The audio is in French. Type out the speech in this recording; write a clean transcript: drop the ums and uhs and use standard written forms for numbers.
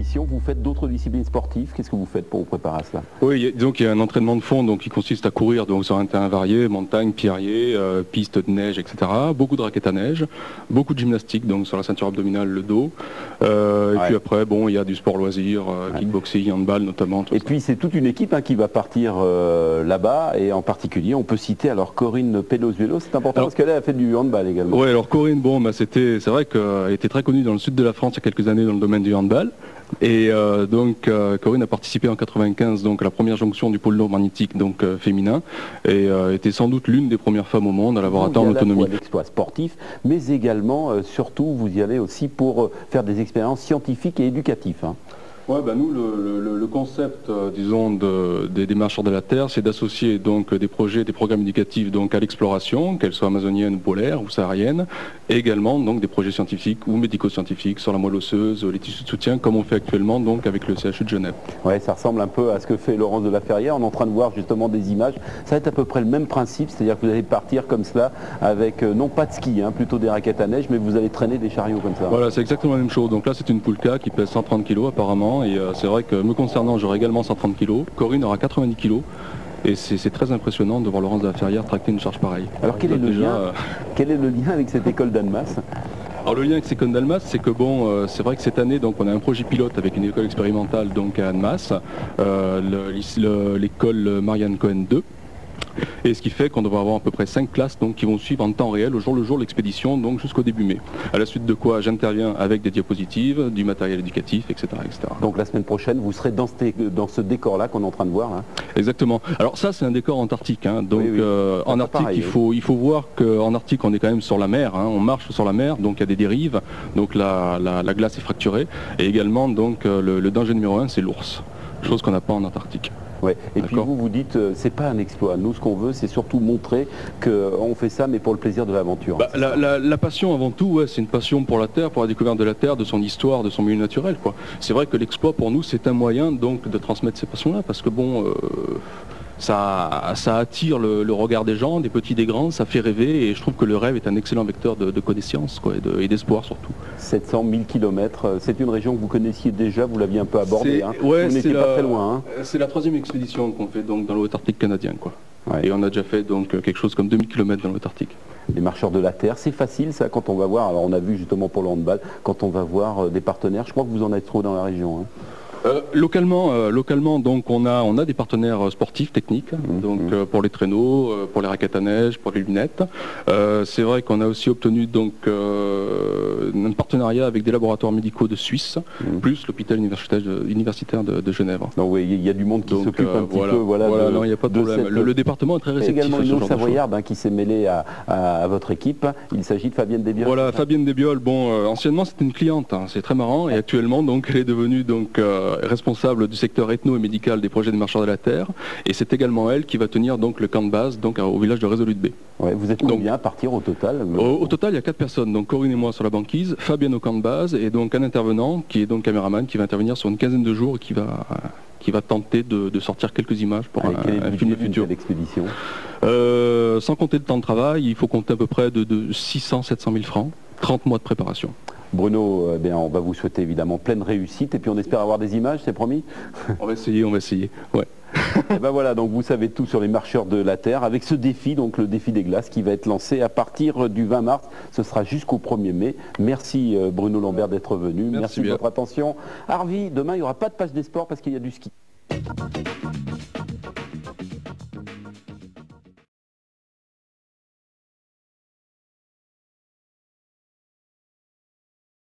compétition, vous faites d'autres disciplines sportives. Qu'est-ce que vous faites pour vous préparer à cela? Oui, donc il y a un entraînement de fond donc, qui consiste à courir donc, sur un terrain varié, montagne, pierrier, piste de neige, etc. Beaucoup de raquettes à neige, beaucoup de gymnastique donc sur la ceinture abdominale, le dos. Et puis après, bon, il y a du sport loisir, kickboxing, handball notamment. Et puis c'est toute une équipe qui va partir là-bas, et en particulier, on peut citer alors Corinne Pelos-Vélo, c'est important parce qu'elle a fait du handball également. Oui, alors Corinne, bon, bah, c'est vrai qu'elle était très connue dans le sud de la France il y a quelques années dans le domaine du handball. Et donc Corinne a participé en 95 donc à la première jonction du pôle lourd magnétique donc féminin, et était sans doute l'une des premières femmes au monde à l'avoir atteint en autonomie. L'exploit sportif, mais également surtout vous y allez aussi pour faire des expériences scientifiques et éducatives. Ouais, bah nous, le concept, disons, des marcheurs de la Terre, c'est d'associer donc des projets, des programmes éducatifs donc à l'exploration, qu'elle soit amazonienne, polaire ou saharienne, et également donc des projets scientifiques ou médico-scientifiques sur la moelle osseuse, les tissus de soutien, comme on fait actuellement donc avec le CHU de Genève. Ouais, ça ressemble un peu à ce que fait Laurence de la Ferrière. On est en train de voir justement des images. Ça va être à peu près le même principe, c'est-à-dire que vous allez partir comme cela avec non pas de ski, plutôt des raquettes à neige, mais vous allez traîner des chariots comme ça. Voilà, c'est exactement la même chose. Donc là, c'est une poulka qui pèse 130 kg apparemment. Et c'est vrai que me concernant, j'aurai également 130 kg. Corinne aura 90 kg. Et c'est très impressionnant de voir Laurence de la Ferrière tracter une charge pareille. Alors quel est le lien avec cette école d'Annemasse? Alors le lien avec cette école d'Annemasse, c'est que bon, c'est vrai que cette année, donc on a un projet pilote avec une école expérimentale donc à Annemasse, l'école Marianne Cohen 2. Et ce qui fait qu'on devrait avoir à peu près 5 classes donc, qui vont suivre en temps réel, au jour le jour, l'expédition donc jusqu'au début mai. À la suite de quoi j'interviens avec des diapositives, du matériel éducatif, etc., etc. Donc la semaine prochaine, vous serez dans ce décor-là qu'on est en train de voir là. Exactement. Alors ça, c'est un décor antarctique. Donc en Arctique, pareil, il faut voir qu'en Arctique, on est quand même sur la mer. On marche sur la mer, donc il y a des dérives. Donc la glace est fracturée. Et également, donc le danger numéro 1, c'est l'ours. Chose qu'on n'a pas en Antarctique. Ouais. Et puis vous dites, c'est pas un exploit. Nous, ce qu'on veut, c'est surtout montrer qu'on fait ça, mais pour le plaisir de l'aventure. Bah, la passion, avant tout, c'est une passion pour la Terre, pour la découverte de la Terre, de son histoire, de son milieu naturel. C'est vrai que l'exploit, pour nous, c'est un moyen donc de transmettre ces passions-là, parce que bon, ça attire le regard des gens, des petits, des grands, ça fait rêver, et je trouve que le rêve est un excellent vecteur de connaissances et d'espoir surtout. 700 000 km, c'est une région que vous connaissiez déjà, vous l'aviez un peu abordée, vous n'étiez pas très loin. C'est la 3e expédition qu'on fait donc dans le Haut-Arctique canadien. Ouais. Et on a déjà fait donc quelque chose comme 2000 km dans le Haut-Arctique. Les marcheurs de la Terre, c'est facile ça quand on va voir, alors on a vu justement pour le handball, quand on va voir des partenaires, je crois que vous en êtes trop dans la région. Localement, donc on a des partenaires sportifs, techniques, donc pour les traîneaux, pour les raquettes à neige, pour les lunettes. C'est vrai qu'on a aussi obtenu donc un partenariat avec des laboratoires médicaux de Suisse, plus l'hôpital universitaire de Genève. Donc oui, il y a du monde qui s'occupe un petit peu. Voilà, non, il n'y a pas de problème. Le département est très réceptif. C'est également une autre Savoyarde qui s'est mêlée à votre équipe. Il s'agit de Fabienne Desbioles. Voilà, Fabienne Desbioles. Bon, anciennement c'était une cliente, c'est très marrant, et actuellement donc elle est devenue donc responsable du secteur ethno et médical des projets des marcheurs de la Terre, et c'est également elle qui va tenir donc le camp de base donc au village de Resolute Bay. Ouais, vous êtes combien à partir au total? Au total, il y a 4 personnes, donc Corinne et moi sur la banquise, Fabienne au camp de base, et donc un intervenant qui est donc caméraman qui va intervenir sur une quinzaine de jours et qui va tenter de sortir quelques images pour un film futur. L'expédition sans compter le temps de travail, il faut compter à peu près de 600-700 000 francs, 30 mois de préparation. Bruno, on va vous souhaiter évidemment pleine réussite, et puis on espère avoir des images, c'est promis? On va essayer, ouais. Et ben voilà, donc vous savez tout sur les marcheurs de la Terre, avec ce défi, donc le défi des glaces, qui va être lancé à partir du 20 mars, ce sera jusqu'au 1er mai. Merci Bruno Lambert d'être venu, merci de votre attention. Harvey, demain il n'y aura pas de page des sports parce qu'il y a du ski.